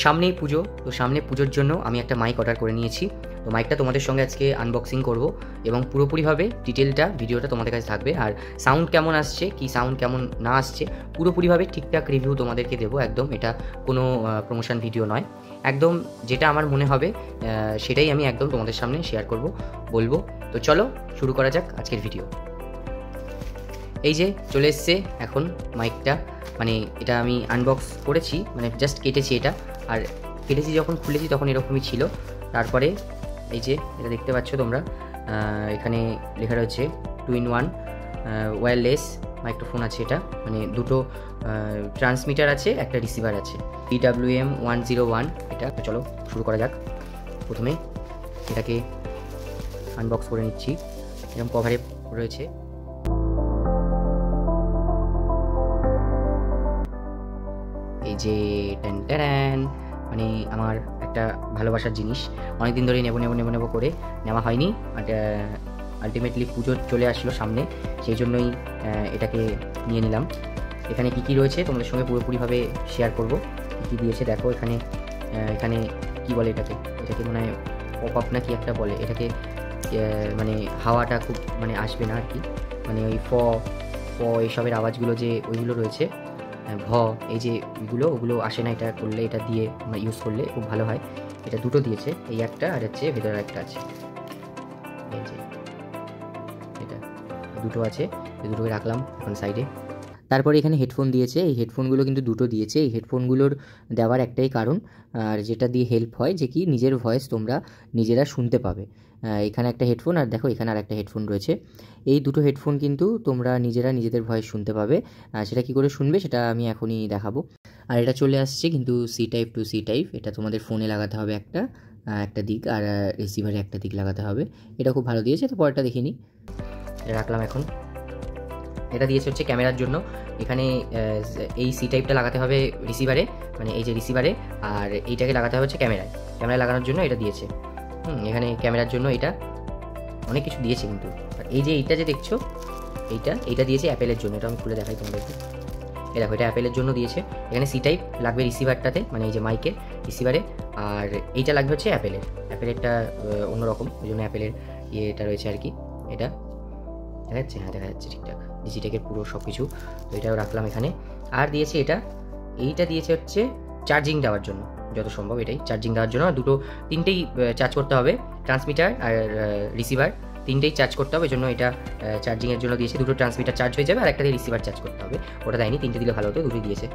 সামনেই পুজো, তো সামনে পুজোর জন্য আমি একটা মাইক অর্ডার করে নিয়েছি। তো মাইকটা তোমাদের সঙ্গে আজকে আনবক্সিং করব এবং পুরোপুরিভাবে ডিটেলটা ভিডিওটা তোমাদের কাছে থাকবে। আর সাউন্ড কেমন আসছে, কি সাউন্ড কেমন না আসছে, পুরোপুরিভাবে ঠিকঠাক রিভিউ তোমাদেরকে দেবো। একদম এটা কোনো প্রমোশন ভিডিও নয়, একদম যেটা আমার মনে হবে সেটাই আমি একদম তোমাদের সামনে শেয়ার করব, বলবো। তো চলো শুরু করা যাক আজকের ভিডিও। এই যে চলে এসছে এখন মাইকটা, মানে এটা আমি আনবক্স করেছি, মানে জাস্ট কেটেছি এটা। আর কেটেছি যখন খুলেছি তখন এরকমই ছিল। তারপরে এই যে এটা দেখতে পাচ্ছ তোমরা, এখানে লেখা রয়েছে 2-in-1 ওয়্যারলেস মাইক্রোফোন আছে। এটা মানে দুটো ট্রান্সমিটার আছে, একটা রিসিভার আছে, PWM-101 এটা। চলো শুরু করা যাক। প্রথমে এটাকে আনবক্স করে নিচ্ছি, এরকম কভারে রয়েছে। এই যে ট্যান, মানে আমার একটা ভালোবাসার জিনিস, অনেকদিন ধরেই নেবো করে নেওয়া হয়নি। আর আলটিমেটলি পুজো চলে আসলো সামনে, সেই জন্যই এটাকে নিয়ে নিলাম। এখানে কি রয়েছে তোমাদের সঙ্গে পুরোপুরিভাবে শেয়ার করব। কী দিয়েছে দেখো, এখানে কি বলে এটাকে মনে হয় পপ আপ না কি একটা বলে এটাকে, মানে হাওয়াটা খুব মানে আসবে না আর কি, মানে ওই ফ এইসবের আওয়াজগুলো যে ওইগুলো রয়েছে, ভ এই যে ওগুলো আসে না এটা করলে, এটা দিয়ে আমরা ইউজ করলে খুব ভালো হয়। এটা দুটো দিয়েছে, এই একটা আর হচ্ছে ভেতরে একটা আছে, এই যে এটা দুটো আছে, এই দুটোকে রাখলাম এখন সাইডে। তারপরে এখানে হেডফোন দিয়েছে, এই হেডফোনগুলো কিন্তু দুটো দিয়েছে। এই হেডফোনগুলোর দেওয়ার একটাই কারণ, আর যেটা দিয়ে হেল্প হয় যে কি নিজের ভয়েস তোমরা নিজেরা শুনতে পাবে। এখানে একটা হেডফোন আর দেখো এখানে আর একটা হেডফোন রয়েছে। এই দুটো হেডফোন কিন্তু তোমরা নিজেরা নিজেদের ভয়েস শুনতে পাবে। সেটা কি করে শুনবে সেটা আমি এখনই দেখাবো। আর এটা চলে আসছে কিন্তু C type to C type, এটা তোমাদের ফোনে লাগাতে হবে একটা দিক, আর রিসিভারে একটা দিক লাগাতে হবে। এটা খুব ভালো দিয়েছে, তো পরেরটা দেখিনি, এটা রাখলাম এখন। এটা দিয়েছে হচ্ছে ক্যামেরার জন্য, এখানে এই C টাইপটা লাগাতে হবে রিসিভারে, মানে এই যে রিসিভারে, আর এইটাকে লাগাতে হবে হচ্ছে ক্যামেরায় লাগানোর জন্য এটা দিয়েছে। এখানে ক্যামেরার জন্য এটা অনেক কিছু দিয়েছে কিন্তু। আর এই যে এইটা যে দেখছো, এইটা দিয়েছে অ্যাপেলের জন্য। এটা আমি খুলে দেখাই তোমাদেরকে, এই দেখো এটা অ্যাপেলের জন্য দিয়েছে। এখানে C টাইপ লাগবে রিসিভারটাতে, মানে এই যে মাইকের রিসিভারে, আর এইটা লাগবে হচ্ছে অ্যাপেলেরটা অন্যরকম, ওই জন্য অ্যাপেলের এটা রয়েছে আর কি। এটা দেখা যাচ্ছে, হ্যাঁ দেখা যাচ্ছে ঠিকঠাক, ডিজিটেকের পুরো সব কিছু। তো এটাও রাখলাম এখানে। আর দিয়েছে এইটা দিয়েছে হচ্ছে চার্জিং দেওয়ার জন্য, যত সম্ভব এটাই চার্জিং দেওয়ার জন্য। আর তিনটেই চার্জ করতে হবে, ট্রান্সমিটার আর রিসিভার তিনটেই চার্জ করতে হবে, এই জন্য এটা চার্জিংয়ের জন্য দিয়েছে। দুটো ট্রান্সমিটার চার্জ হয়ে যাবে আর একটা দিয়ে রিসিভার চার্জ করতে হবে, ওটা দেয়নি, তিনটে দিলে ভালো হতো, দুটোই দিয়েছে।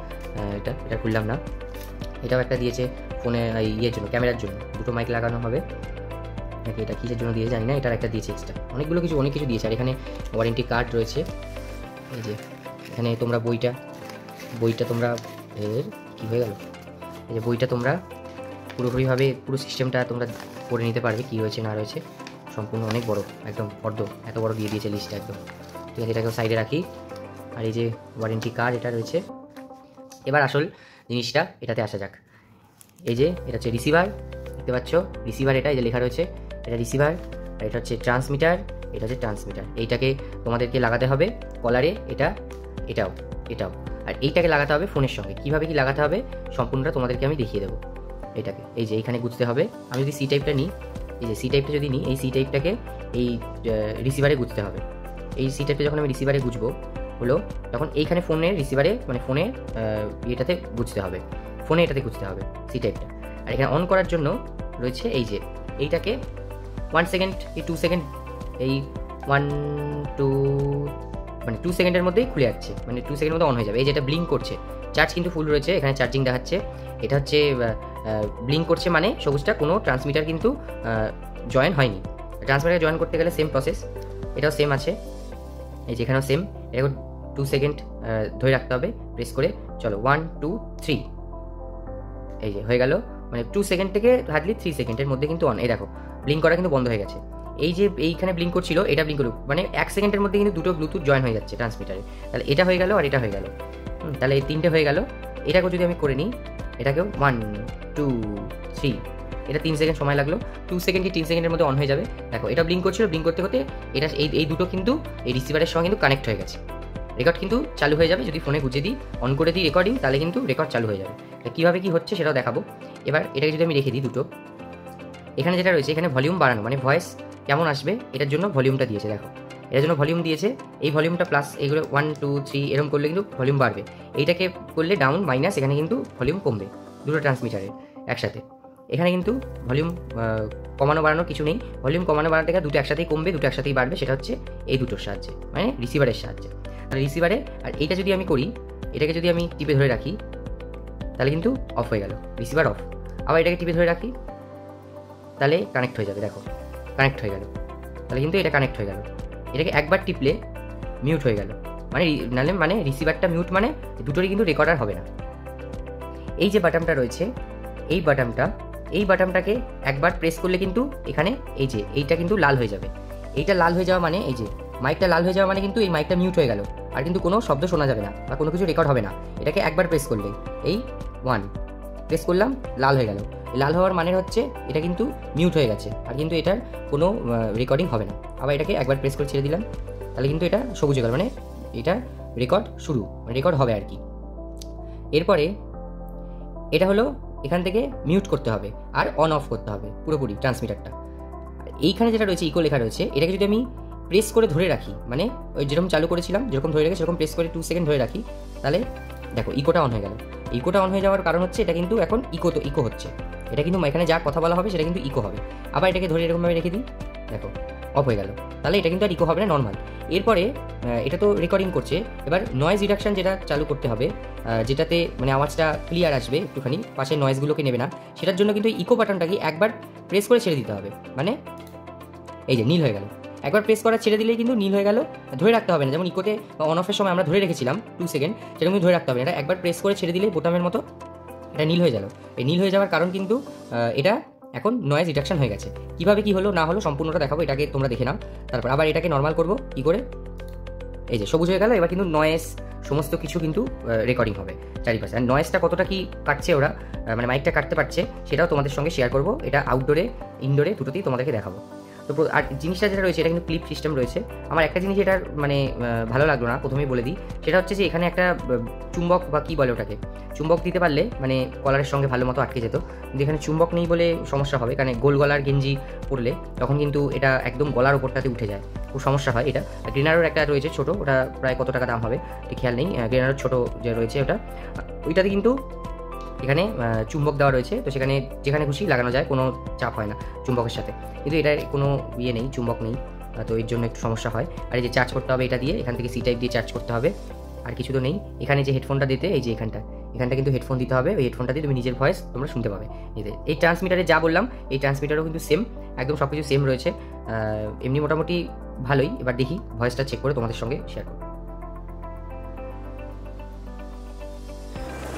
এটা খুললাম না। এটাও একটা দিয়েছে ফোনে ইয়ের জন্য, ক্যামেরার জন্য, দুটো মাইক লাগানো হবে নাকি, এটা কিসের জন্য দিয়েছে জানি না। এটার একটা দিয়েছে এক্সট্রা, অনেক কিছু দিয়েছে। আর এখানে ওয়ারেন্টি কার্ড রয়েছে, এই যে এখানে তোমরা বইটা তোমরা কী হয়ে গেল, এই যে বইটা তোমরা পুরোপুরিভাবে পুরো সিস্টেমটা তোমরা পড়ে নিতে পারবে, কী রয়েছে না রয়েছে সম্পূর্ণ। অনেক বড়, একদম এত বড় দিয়ে দিয়েছে লিস্টটা একদম। ঠিক আছে, এটাকেও সাইডে রাখি। আর এই যে ওয়ারেন্টি কার্ড এটা রয়েছে। এবার আসল জিনিসটা এটাতে আসা যাক। এই যে এটা হচ্ছে রিসিভার, দেখতে পাচ্ছ রিসিভার, এটা এই যে লেখা রয়েছে, এটা রিসিভার। আর এটা হচ্ছে ট্রান্সমিটার, এইটাকে তোমাদেরকে লাগাতে হবে কলারে, এটাও। আর এইটাকে লাগাতে হবে ফোনের সঙ্গে। কীভাবে কি লাগাতে হবে সম্পূর্ণটা তোমাদেরকে আমি দেখিয়ে দেবো। এইটাকে এই যে এইখানে গুঁজতে হবে। আমি যদি C টাইপটা নিই, এই যে C টাইপটা যদি নিই, এই C টাইপটাকে এই রিসিভারে গুঁজতে হবে। এই C টাইপটা যখন আমি রিসিভারে গুঁজবো হলো, তখন এইখানে ফোনের রিসিভারে, মানে ফোনে এটাতে গুঁজতে হবে, এটাতে গুঁজতে হবে C টাইপটা। আর এখানে অন করার জন্য রয়েছে এই যে এইটাকে 1 সেকেন্ড, এই 2 সেকেন্ড, এই 2 সেকেন্ডের মধ্যেই খুলে যাচ্ছে, মানে 2 সেকেন্ডের মধ্যে অন হয়ে যাবে। এই যেটা ব্লিঙ্ক করছে, চার্জ কিন্তু ফুল রয়েছে, এখানে চার্জিং দেখাচ্ছে। এটা হচ্ছে ব্লিঙ্ক করছে, মানে সবুজটা কোনো ট্রান্সমিটার কিন্তু জয়েন হয়নি। ট্রান্সমিটার জয়েন করতে গেলে সেম প্রসেস, এটাও সেম আছে, এই যে এখানেও সেম। এটা 2 সেকেন্ড ধরে রাখতে হবে প্রেস করে। চলো 1 2 3, এই যে হয়ে গেল, মানে 2 সেকেন্ড থেকে হার্ডলি 3 সেকেন্ডের মধ্যে কিন্তু অন। এই দেখো ব্লিঙ্ক করা কিন্তু বন্ধ হয়ে গেছে। এই যে এইখানে ব্লিঙ্ক করছিল, এটা ব্লিঙ্ক করুক, মানে 1 সেকেন্ডের মধ্যে কিন্তু দুটো ব্লুটুথ জয়েন হয়ে যাচ্ছে ট্রান্সমিটারে। তাহলে এটা হয়ে গেল আর এটা হয়ে গেল, তাহলে এই তিনটে হয়ে গেল। এটাকেও যদি আমি করে নিই, এটাকেও 1 2 3, এটা 3 সেকেন্ড সময় লাগলো, 2 সেকেন্ড কি 3 সেকেন্ডের মধ্যে অন হয়ে যাবে। দেখো এটা ব্লিঙ্ক করছিল, ব্লিঙ্ক করতে করতে এটা এই দুটো কিন্তু এই রিসিভারের সঙ্গে কিন্তু কানেক্ট হয়ে গেছে। রেকর্ড কিন্তু চালু হয়ে যাবে যদি ফোনে গুঁজে দিই, অন করে দিই রেকর্ডিং, তাহলে কিন্তু রেকর্ড চালু হয়ে যাবে। কীভাবে কী হচ্ছে সেটাও দেখাবো। এবার এটাকে যদি আমি রেখে দিই দুটো, এখানে যেটা রয়েছে এখানে ভলিউম বাড়ানো, মানে ভয়েস কেমন আসবে এটার জন্য ভলিউমটা দিয়েছে, দেখো এটার জন্য ভলিউম দিয়েছে। এই ভলিউমটা প্লাস এইগুলো 1 2 3 এরকম করলে কিন্তু ভলিউম বাড়বে, এইটাকে করলে ডাউন মাইনাস, এখানে কিন্তু ভলিউম কমবে, দুটো ট্রান্সমিটারে একসাথে। এখানে কিন্তু ভলিউম কমানো বাড়ানোর কিছু নেই, ভলিউম কমানো বাড়ানো থেকে দুটো একসাথেই কমবে, দুটো একসাথেই বাড়বে, সেটা হচ্ছে এই দুটোর সাহায্যে, মানে রিসিভারের সাহায্যে। আর রিসিভারে আর এইটা যদি আমি করি, এটাকে যদি আমি টিপে ধরে রাখি তাহলে কিন্তু অফ হয়ে গেল, রিসিভার অফ। আবার এটাকে টিপে ধরে রাখি তাহলে কানেক্ট হয়ে যাবে, দেখো কানেক্ট হয়ে গেল, তাহলে কিন্তু এটা কানেক্ট হয়ে গেল। এটাকে একবার টিপলে মিউট হয়ে গেল, মানে নাহলে মানে রিসিভারটা মিউট, মানে দুটোরই কিন্তু রেকর্ডার হবে না। এই যে বাটনটা রয়েছে, এই বাটনটাকে একবার প্রেস করলে কিন্তু এখানে এই যে এইটা কিন্তু লাল হয়ে যাবে। এইটা লাল হয়ে যাওয়া মানে এই যে মাইকটা লাল হয়ে যাওয়া মানে কিন্তু এই মাইকটা মিউট হয়ে গেল, আর কিন্তু কোনো শব্দ শোনা যাবে না বা কোনো কিছু রেকর্ড হবে না। এটাকে একবার প্রেস করলে, এই 1 প্রেস করলাম, লাল হয়ে গেল। লাল হওয়ার মানে হচ্ছে এটা কিন্তু মিউট হয়ে গেছে, আর কিন্তু এটার কোনো রেকর্ডিং হবে না। আবার এটাকে একবার প্রেস করে ছেড়ে দিলাম, তাহলে কিন্তু এটা সবুজ হয়ে গেল, মানে এটা রেকর্ড শুরু, রেকর্ড হবে আর কি। এরপরে এটা হলো এখান থেকে মিউট করতে হবে আর অন অফ করতে হবে পুরোপুরি ট্রান্সমিটারটা। এইখানে যেটা রয়েছে ইকো লেখা রয়েছে, এটাকে যদি আমি প্রেস করে ধরে রাখি, মানে ওই যেরকম চালু করেছিলাম যেরকম ধরে রাখি সেরকম প্রেস করে 2 সেকেন্ড ধরে রাখি, তাহলে দেখো ইকোটা অন হয়ে গেল। ইকোটা অন হয়ে যাওয়ার কারণ হচ্ছে এটা কিন্তু এখন ইকো হচ্ছে, এটা কিন্তু এখানে যা কথা বলা হবে সেটা কিন্তু ইকো হবে। আবার এটাকে ধরে এরকমভাবে রেখে দিই, দেখো অফ হয়ে গেল, তাহলে এটা কিন্তু আর ইকো হবে না, নর্মাল। এরপরে এটা তো রেকর্ডিং করছে, এবার নয়েজ রিডাকশন যেটা চালু করতে হবে, যেটাতে মানে আওয়াজটা ক্লিয়ার আসবে, একটুখানি পাশের নয়েজগুলোকে নেবে না, সেটার জন্য কিন্তু ইকো বাটনটাকে একবার প্রেস করে ছেড়ে দিতে হবে, মানে এই যে নীল হয়ে গেল। একবার প্রেস করা ছেড়ে দিলেই কিন্তু নীল হয়ে গেল, ধরে রাখতে হবে না, যেমন ইকোতে অন অফের সময় আমরা ধরে রেখেছিলাম 2 সেকেন্ড, সেরকম ধরে রাখতে হবে না, এটা একবার প্রেস করে ছেড়ে দিলে বোতামের মতো এটা নীল হয়ে গেল। এই নীল হয়ে যাওয়ার কারণ কিন্তু এটা এখন নয়েজ রিডাকশন হয়ে গেছে। কীভাবে কী হলো না হলো সম্পূর্ণটা দেখাবো, এটাকে তোমরা দেখে নাও। তারপর আবার এটাকে নর্মাল করবো কী করে, এই যে সবুজ হয়ে গেল। এবার কিন্তু নয়েজ সমস্ত কিছু কিন্তু রেকর্ডিং হবে চারিপাশে, আর নয়েজটা কতটা কি কাটছে ওরা, মানে মাইকটা কাটতে পারছে সেটাও তোমাদের সঙ্গে শেয়ার করবো। এটা আউটডোরে ইনডোরে দুটোতেই তোমাদেরকে দেখাবো। তো আর জিনিসটা যেটা রয়েছে এটা কিন্তু ক্লিপ সিস্টেম রয়েছে। আমার একটা জিনিস এটার মানে ভালো লাগলো না, প্রথমেই বলে দিই, সেটা হচ্ছে যে এখানে একটা চুম্বক বা কী বলে ওটাকে, চুম্বক দিতে পারলে মানে কলারের সঙ্গে ভালো মতো আটকে যেত, কিন্তু এখানে চুম্বক নেই বলে সমস্যা হবে, কারণ গোল গলার গেঞ্জি পরলে তখন কিন্তু এটা একদম গলার ওপরটাতে উঠে যায়, খুব সমস্যা হয় এটা। গ্রেনারোর একটা রয়েছে ছোটো, ওটা প্রায় কত টাকা দাম হবে ঠিক খেয়াল নেই, গ্রেনারোর ছোটো যে রয়েছে ওইটাতে কিন্তু এখানে চুম্বক দেওয়া রয়েছে, তো সেখানে যেখানে খুশি লাগানো যায়, কোনো চাপ হয় না চুম্বকের সাথে। কিন্তু এটার কোনো ইয়ে নেই, চুম্বক নেই, তো এর জন্য একটু সমস্যা হয়। আর এই যে চার্জ করতে হবে এটা দিয়ে, এখান থেকে সি টাইপ দিয়ে চার্জ করতে হবে, আর কিছু তো নেই। এখানে যে হেডফোনটা দিতে, এই যে এখানটা কিন্তু হেডফোন দিতে হবে, ওই হেডফোনটা দিয়ে তুমি নিজের ভয়েস তোমরা শুনতে পাবে। এই ট্রান্সমিটারে যা বললাম এই ট্রান্সমিটারও কিন্তু সেম, একদম সব কিছু সেম রয়েছে, এমনি মোটামুটি ভালোই। এবার দেখি ভয়েসটা চেক করে তোমাদের সঙ্গে শেয়ার করব।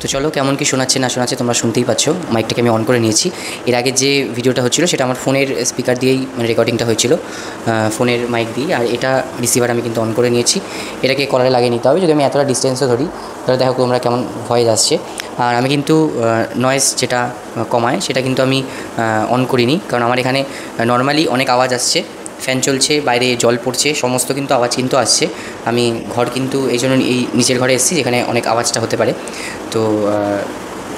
তো চলো কেমন কি শোনাচ্ছে না শোনাচ্ছে তোমরা শুনতেই পাচ্ছ। মাইকটাকে আমি অন করে নিয়েছি। এর আগে যে ভিডিওটা হচ্ছিলো সেটা আমার ফোনের স্পিকার দিয়েই মানে রেকর্ডিংটা হয়েছিল, ফোনের মাইক দিয়ে। আর এটা রিসিভার আমি কিন্তু অন করে নিয়েছি, এটাকে কলারে লাগিয়ে নিতে হবে। যদি আমি এতটা ডিস্টেন্সে ধরি তাহলে দেখো তোমরা কেমন ভয়েস আসছে। আর আমি কিন্তু নয়েজ যেটা কমায় সেটা কিন্তু আমি অন করিনি, কারণ আমার এখানে নর্মালি অনেক আওয়াজ আসছে, ফ্যান চলছে, বাইরে জল পড়ছে, সমস্ত কিন্তু আওয়াজ কিন্তু আসছে। আমি ঘর কিন্তু এই জন্য এই নিচের ঘরে এসেছি যেখানে অনেক আওয়াজটা হতে পারে। তো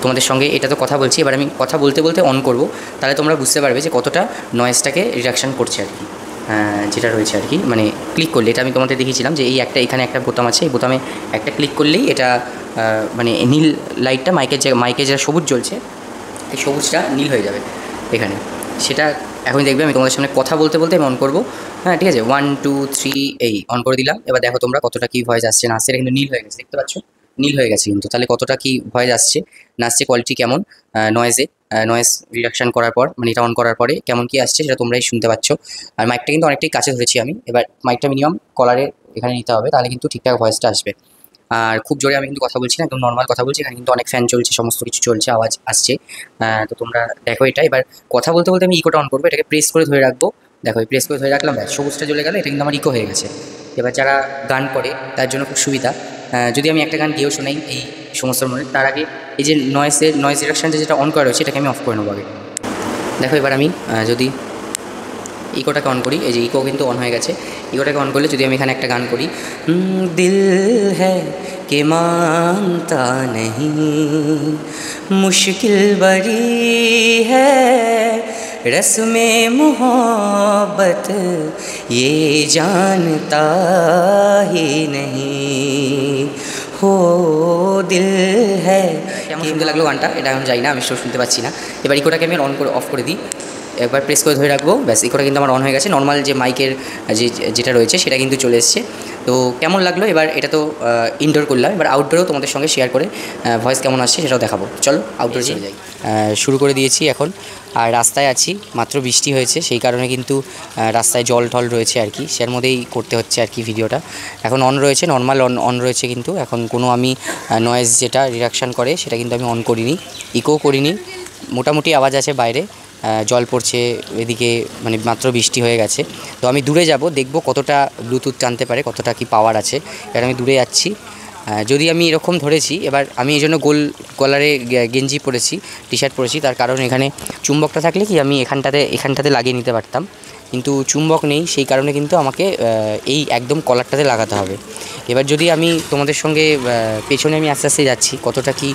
তোমাদের সঙ্গে এটা তো কথা বলছি, এবার আমি কথা বলতে বলতে অন করব, তাহলে তোমরা বুঝতে পারবে যে কতটা নয়েজটাকে রিডাকশান করছে আর কি, যেটা রয়েছে আর কি। মানে ক্লিক করলে, এটা আমি তোমাদের দেখিয়েছিলাম যে এই একটা এখানে একটা বোতাম আছে, এই বোতামে একটা ক্লিক করলেই এটা মানে নীল লাইটটা মাইকে যেটা সবুজ জ্বলছে, এই সবুজটা নীল হয়ে যাবে এখানে। সেটা এখন দেখবে আমি তোমাদের সামনে কথা বলতে বলতে আমি অন করবো। হ্যাঁ ঠিক আছে, 1 2 3 এই অন করে দিলাম। এবার দেখো তোমরা কতটা কী ভয়েস আসছে না আসছে, এটা কিন্তু নীল হয়ে গেছে, দেখতে পাচ্ছ নীল হয়ে গেছে কিন্তু। তাহলে কতটা কী ভয়েস আসছে না আসছে, কোয়ালিটি কেমন, নয়েজ রিডাকশান করার পর মানে এটা অন করার পরে কেমন কী আসছে সেটা তোমরাই শুনতে পাচ্ছ। আর মাইকটা কিন্তু অনেকটাই কাছে ধরেছি আমি, এবার মাইকটা মিনিমাম কলারে এখানে নিতে হবে, তাহলে কিন্তু ঠিকঠাক ভয়েসটা আসবে। আর খুব জোরে আমি কিন্তু কথা বলছি না, একদম নর্মাল কথা বলছি, এখানে কিন্তু অনেক ফ্যান চলছে, সমস্ত কিছু চলছে, আওয়াজ আসছে। তো তোমরা দেখো এটা। এবার কথা বলতে বলতে আমি ইকোটা অন করবো, এটাকে প্রেস করে ধরে রাখবো, দেখো প্রেস করে ধরে রাখলাম, সবুজটা জ্বলে গেল, এটা কিন্তু আমার ইকো হয়ে গেছে। এবার যারা গান করে তার জন্য খুব সুবিধা, যদি আমি একটা গান গিয়েও শোনাই এই সমস্ত মনে, তার আগে এই যে নয়েজ রিডাকশানটা যেটা অন করা রয়েছে এটাকে আমি অফ করে নেবো আগে। দেখো এবার আমি যদি ইকোটাকে অন করি, এই যে ইকো কিন্তু অন হয়ে গেছে। ইকোটাকে অন করলে যদি আমি এখানে একটা গান করি, দিল হ্যাঁ কে মানতা নেহি, মুশকিল বড়ি হ্যায় रस्मे मोहब्बत ये जानता ही नहीं हो दिल है। কেমন শুনতে লাগলো গানটা এটা এখন যাই না, আমি শুনতে পাচ্ছি না। এবার ইকোটাকে আমি অন করে অফ করে দিই, একবার প্রেস করে ধরে রাখবো, ব্যাস ইকোটা কিন্তু আমার অন হয়ে গেছে। নর্মাল যে মাইকের যেটা রয়েছে সেটা কিন্তু চলে এসছে। তো কেমন লাগলো, এবার এটা তো ইনডোর করলাম, এবার আউটডোরেও তোমাদের সঙ্গে শেয়ার করে ভয়েস কেমন আসছে সেটাও দেখাবো। চলো আউটডোরে চলে যাই। শুরু করে দিয়েছি এখন, আর রাস্তায় আছি, মাত্র বৃষ্টি হয়েছে সেই কারণে কিন্তু রাস্তায় জল টল রয়েছে আর কি, সের মধ্যেই করতে হচ্ছে আর কি ভিডিওটা। এখন অন রয়েছে, নর্মাল অন রয়েছে, কিন্তু এখন কোনো আমি নয়েজ যেটা রিডাকশান করে সেটা কিন্তু আমি অন করিনি, ইকো করিনি। মোটামুটি আওয়াজ আছে বাইরে, জল পড়ছে এদিকে, মানে মাত্র বৃষ্টি হয়ে গেছে। তো আমি দূরে যাব, দেখব কতটা ব্লুটুথ টানতে পারে, কতটা কি পাওয়ার আছে। এবার আমি দূরে যাচ্ছি, যদি আমি এরকম ধরেছি, এবার আমি এই জন্য গোল কলারে গেঞ্জি পরেছি, টি শার্ট পরেছি, তার কারণ এখানে চুম্বকটা থাকলে কি আমি এখানটাতে লাগিয়ে নিতে পারতাম, কিন্তু চুম্বক নেই, সেই কারণে কিন্তু আমাকে এই একদম কলারটাতে লাগাতে হবে। এবার যদি আমি তোমাদের সঙ্গে পেছনে আমি আস্তে আস্তে যাচ্ছি, কতটা কি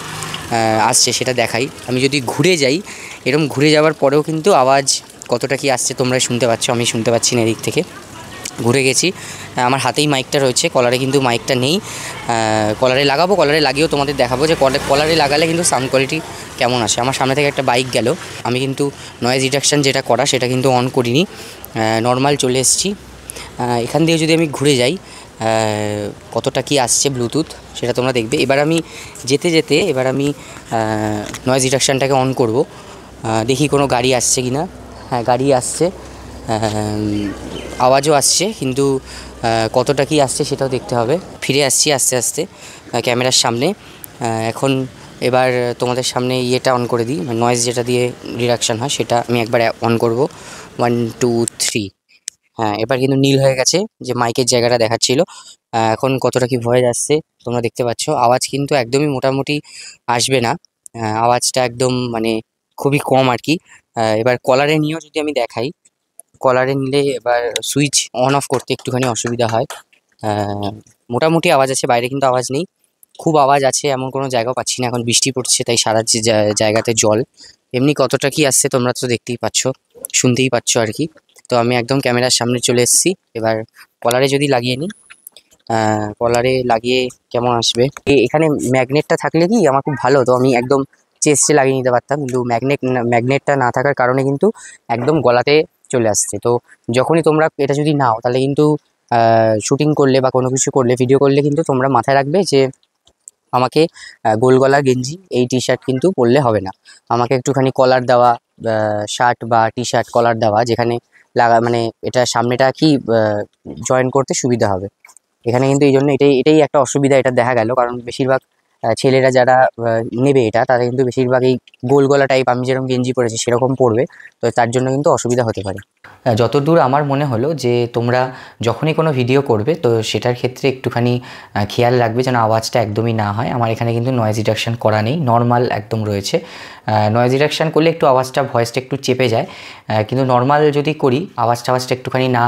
আসছে সেটা দেখাই। আমি যদি ঘুরে যাই, এরকম ঘুরে যাওয়ার পরেও কিন্তু আওয়াজ কতটা কি আসছে তোমরা শুনতে পাচ্ছ, আমি শুনতে পাচ্ছি না এদিক থেকে। ঘুরে গেছি, আমার হাতেই মাইকটা রয়েছে, কলারে কিন্তু মাইকটা নেই। কলারে লাগাবো, কলারে লাগিয়েও তোমাদের দেখাবো যে কলারে লাগালে কিন্তু সাউন্ড কোয়ালিটি কেমন আসে। আমার সামনে থেকে একটা বাইক গেল, আমি কিন্তু নয়েজ রিডাকশান যেটা করা সেটা কিন্তু অন করিনি, নর্মাল চলে এসেছি। এখান দিয়ে যদি আমি ঘুরে যাই, কতটা কি আসছে ব্লুটুথ সেটা তোমরা দেখবে। এবার আমি যেতে যেতে এবার আমি নয়েজ রিডাকশানটাকে অন করব, দেখি কোনো গাড়ি আসছে কি না। হ্যাঁ, গাড়ি আসছে, আওয়াজও আসছে, কিন্তু কতটা কি আসছে সেটাও দেখতে হবে। ফিরে আসছি আস্তে আস্তে ক্যামেরার সামনে। এখন এবার তোমাদের সামনে ইয়েটা অন করে দিই, নয়েজ যেটা দিয়ে রিডাকশান হয় সেটা আমি একবার অন করব। 1 2 3। হ্যাঁ, এবার কিন্তু নীল হয়ে গেছে, যে মাইকের জায়গাটা দেখাচ্ছিল। এখন কতটা কি ভয়েস আসছে তোমরা দেখতে পাচ্ছ। আওয়াজ কিন্তু একদমই মোটামুটি আসবে না, আওয়াজটা একদম মানে খুবই কম আর কি। এবার কলারে নিয়েও যদি আমি দেখাই, কলারে নিলে এবার সুইচ অন অফ করতে একটুখানি অসুবিধা হয়। মোটামুটি আওয়াজ আছে, বাইরে কিন্তু আওয়াজ নেই। খুব আওয়াজ আছে এমন কোনো জায়গাও পাচ্ছি না, এখন বৃষ্টি পড়ছে তাই সারা জায়গাতে জল। এমনি কতটা কি আসছে তোমরা তো দেখতেই পাচ্ছ, শুনতেই পাচ্ছ আর কি। তো আমি একদম ক্যামেরার সামনে চলে এসেছি, এবার কলারে যদি লাগিয়ে নিই, কলারে লাগিয়ে কেমন আসবে। এখানে ম্যাগনেটটা থাকলে কি আমার খুব ভালো, তো আমি একদম চেস্টে লাগিয়ে নিতে পারতাম, কিন্তু ম্যাগনেটটা না থাকার কারণে কিন্তু একদম গলাতে চলে আসছে। তো যখনই তোমরা এটা যদি নাও, তাহলে কিন্তু শুটিং করলে বা কোনো কিছু করলে, ভিডিও করলে কিন্তু তোমরা মাথায় রাখবে যে আমাকে গোল গলার গেঞ্জি এই টি শার্ট কিন্তু পরলে হবে না, আমাকে একটুখানি কলার দেওয়া শার্ট বা টি শার্ট কলার দেওয়া, যেখানে মানে এটা সামনেটা কি জয়েন করতে সুবিধা হবে। এখানে কিন্তু এই জন্য এটাই একটা অসুবিধা এটা দেখা গেল, কারণ বেশিরভাগ ছেলেরা যারা নেবে এটা, তারা কিন্তু বেশিরভাগ এই গোল গলা টাইপ আমি যেরকম গেঞ্জি পরেছি সেরকম পরবে, তো তার জন্য কিন্তু অসুবিধা হতে পারে। যতদূর আমার মনে হলো যে তোমরা যখনই কোনো ভিডিও করবে তো সেটার ক্ষেত্রে একটুখানি খেয়াল রাখবে যেন আওয়াজটা একদমই না হয়। আমার এখানে কিন্তু নয়েজ রিডাকশান করা নেই, নর্মাল একদম রয়েছে। নয়েজ রিডাকশান করলে একটু ভয়েসটা একটু চেপে যায়, কিন্তু নর্মাল যদি করি আওয়াজটা একটুখানি না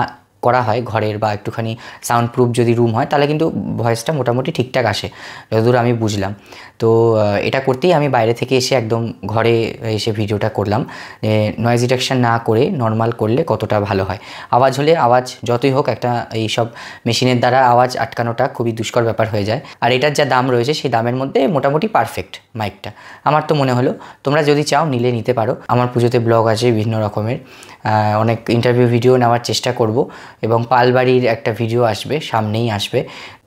করা হয় ঘরের, বা একটুখানি সাউন্ড প্রুফ যদি রুম হয়, তাহলে কিন্তু ভয়েসটা মোটামুটি ঠিকঠাক আসে যতদূর আমি বুঝলাম। তো এটা করতেই আমি বাইরে থেকে এসে একদম ঘরে এসে ভিডিওটা করলাম। নয়েজ রিডাকশান না করে নর্মাল করলে কতটা ভালো হয়। আওয়াজ হলে আওয়াজ যতই হোক, একটা এইসব মেশিনের দ্বারা আওয়াজ আটকানোটা খুবই দুষ্কর ব্যাপার হয়ে যায়। আর এটার যা দাম রয়েছে সেই দামের মধ্যে মোটামুটি পারফেক্ট মাইকটা আমার তো মনে হলো। তোমরা যদি চাও নিতে পারো। আমার পুজোতে ব্লগ আছে বিভিন্ন রকমের, অনেক ইন্টারভিউ ভিডিও নেওয়ার চেষ্টা করব, এবং পালবাড়ির একটা ভিডিও আসবে, সামনেই আসবে।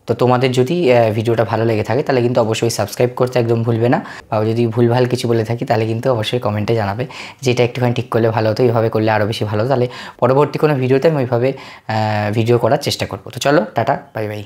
তো তোমাদের যদি ভিডিওটা ভালো লেগে থাকে তাহলে কিন্তু অবশ্যই সাবস্ক্রাইব করতে একদম ভুলবে না, বা যদি ভুলভাল কিছু বলে থাকি তাহলে কিন্তু অবশ্যই কমেন্টে জানাবে যে এটা একটুখানি ঠিক করলে ভালো হতো, এইভাবে করলে আরও বেশি ভালো, তাহলে পরবর্তী কোনো ভিডিওতে আমি ওইভাবে ভিডিও করার চেষ্টা করব। তো চলো, টাটা, বাই বাই।